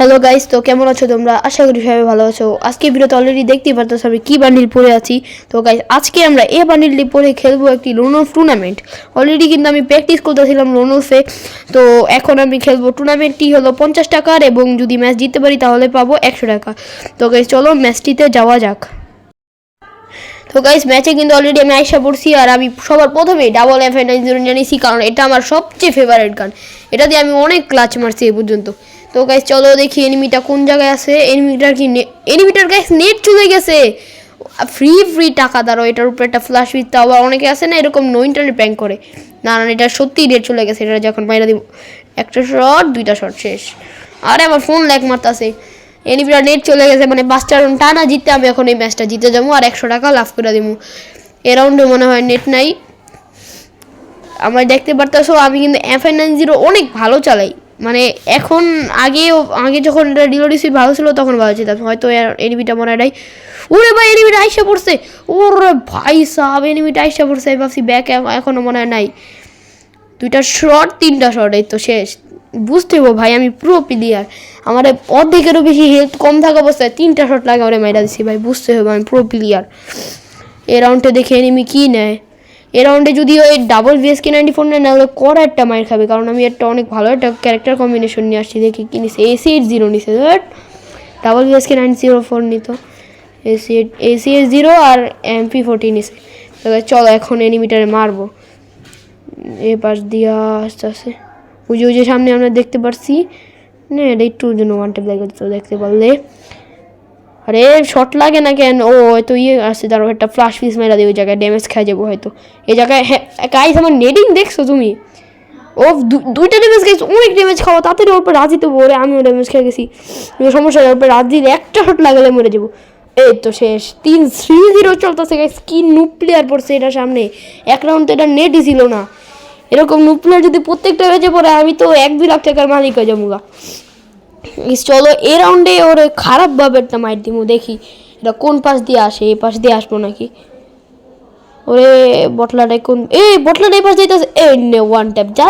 Hello guys, তো কেমন আছো তোমরা? আশা করি সবাই ভালো আছো। আজকে ভিডিওতে অলরেডি দেখতেই পারতেছো আমি কি বান্ডিল পরে আছি। তো গাইস, আজকে আমরা এই বান্ডিলটি পরে খেলবো একটি লোনফ টুর্নামেন্ট। অলরেডি কিন্তু আমি প্র্যাকটিস করতেছিলাম লোনফে। তো এখন আমি খেলবো, টুর্নামেন্টটি হলো 50 টাকার এবং যদি ম্যাচ জিততে পারি তাহলে পাবো 100 টাকা। তো গাইস চলো ম্যাচটিতে যাওয়া যাক। তো গাইস, ম্যাচে কিন্তু অলরেডি আমি আইসা পড়ছি আর আমি সবার প্রথমেই ডাবল F9 জানিয়েছি, কারণ এটা আমার সবচেয়ে ফেভারিট গান। এটা দিয়ে আমি অনেক ক্লাচ মারছি এই পর্যন্ত। তো গাইস চলো দেখি এনিমিটা কোন জায়গায় আছে। এনিমিটার গাইস নেট চলে গেছে। ফ্রি টাকা দাঁড়ো, এটার উপরে একটা ফ্ল্যাশ উইথ। আবার অনেকে আছে না এরকম নো ইন্টারনেট প্যাঙ্ক করে। না এটা সত্যিই নেট চলে গেছে। এটা যখন মাইরা দিব, একটা শট দুইটা শট শেষ। আরে আমার ফোন ল্যাগ মারতাছে। এনিমিটার নেট চলে গেছে, মানে 5টা রাউন্ড টানা জিততে আমি এখন এই ম্যাচটা জিতে যাবো আর 100 টাকা লাভ করে দেবো। এ রাউন্ডে মনে হয় নেট নাই। আমার দেখতে পারতেছো আমি কিন্তু F9 অনেক ভালো চালাই। মানে এখন আগে যখন এটা রিলোড স্পিড ভালো ছিল তখন ভালো ছিল, হয়তো এনিমিটা মনে হয়। ওরে ভাই, এনিমিটা আইসা পড়ছে। ওরে ভাই সাহেব, এনিমিটা আইসা পড়ছে। আমি ভাবছি ব্যাক এখনো মনে হয় নাই। 2টা শট 3টা শট, এই তো শেষ। বুঝতে হবো ভাই আমি প্রো প্লেয়ার। আমার অর্ধেকেরও বেশি হেলথ কম থাকা অবস্থায় 3টা শট লাগে ওরে মাইরা দিচ্ছি ভাই। বুঝতে হবে আমি প্রো প্লেয়ার। এ রাউন্ডে দেখে এনিমি কি নেয়। এ রাউন্ডে যদি ওই ডাবল VSK94 নেয়, নাহলে করা একটা মাইর খাবে, কারণ আমি একটা অনেক ভালো একটা ক্যারেক্টার কম্বিনেশন নিয়ে আসছি। দেখি কি নিছে, AC80 নিছে। ডাবল VSK904 নিত, AC80 আর MP40 নিছে। তবে চলো এখন এনিমিটারে মারবো। এ পাশ দিয়া আস্তে আস্তে ওই যে সামনে আমরা দেখতে পারছি না, এটা একটু জন্য ওয়ান ট্যাপ লাগে তো দেখতে পারলে। আরে শট লাগে না কেন? ও হয়তো আসছে, তারও একটা ফ্লাশ পিস মেরা দিয়ে ওই জায়গায় ড্যামেজ খাই যাবো হয়তো এই জায়গায়। হ্যাঁ গাইস, আমার নেডিং দেখছো তুমি? ও 2টা ড্যামেজ খাইছে, অনেক ড্যামেজ খাওয়া। তাড়াতাড়ি ওর পর রাজি তো বলে আমিও ড্যামেজ খেয়ে গেছি। সমস্যা ওর পর রাজি একটা শট লাগালে মরে যাবো। এই তো শেষ। 3-0 চলতেছে গাইস। কি নুপ প্লেয়ার পড়ছে এটা সামনে। এক রাউন্ড তো এটা নেটই ছিল না। এরকম নুপ প্লেয়ার যদি প্রত্যেকটা ম্যাচে পড়ে আমি তো 1-2 লাখ টাকার মালিক হয়ে যাবো। চলো এ রাউন্ডে ওরে খারাপভাবে একটা মাইর দিব, দেখি এটা কোন পাশ দিয়ে আসে। এই পাশ দিয়ে আসবো নাকি? ওরে বটলাটাই কোন, বটলাটা এই পাশ দিয়ে ওয়ান ট্যাপ যা।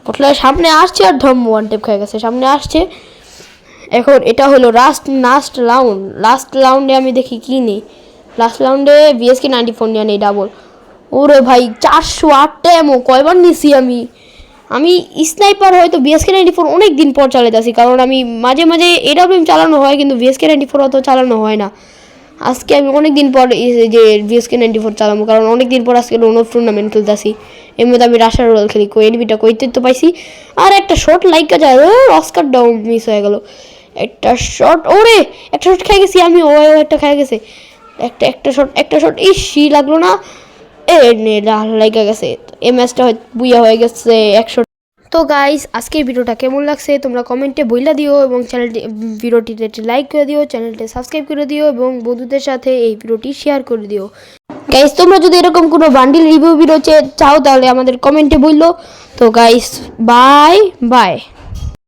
বটলার সামনে আসছে আর ধম ওয়ান ট্যাপ খেয়ে গেছে। সামনে আসছে। এখন এটা হলো লাস্ট রাউন্ডে আমি দেখি কি নেই। লাস্ট রাউন্ডে VSK94 নিয়ে নেই ডাবল। ওরে ভাই 408টা এমো কয়বার নিছি আমি স্নাইপার হয়তো VSK94 অনেক দিন পর চালাইতেছি, কারণ আমি মাঝে মাঝে AWM চালানো হয় কিন্তু VSK94 অত চালানো হয় না। আজকে আমি অনেক দিন পর যে VSK94 চালাবো, কারণ অনেক দিন পর আজকে লোন টুর্নামেন্ট খেলতেছি। এর মধ্যে আমি রাশার রোল খেলি, এনিমিটা কইতে তো পাইছি। আর একটা শট লাইকা যায়, অস্কার ডাউন মিস হয়ে গেল। একটা শট, ওরে একটা শট খাই গেছি আমি। ও একটা খাই গেছে। একটা শট ইসি লাগলো না। লাইকা গেছে। এই ম্যাচটা বুইয়া হয়ে গেছে 100। তো গাইস, আজকের ভিডিওটা কেমন লাগছে তোমরা কমেন্টে বইলা দিও, এবং ভিডিওটিতে লাইক করে দিও, চ্যানেলটি সাবস্ক্রাইব করে দিও, এবং বন্ধুদের সাথে এই ভিডিওটি শেয়ার করে দিও। গাইস, তোমরা যদি এরকম কোনো বান্ডিল রিভিউ ভিডিও চাও তাহলে আমাদের কমেন্টে বললো। তো গাইস, বাই বাই।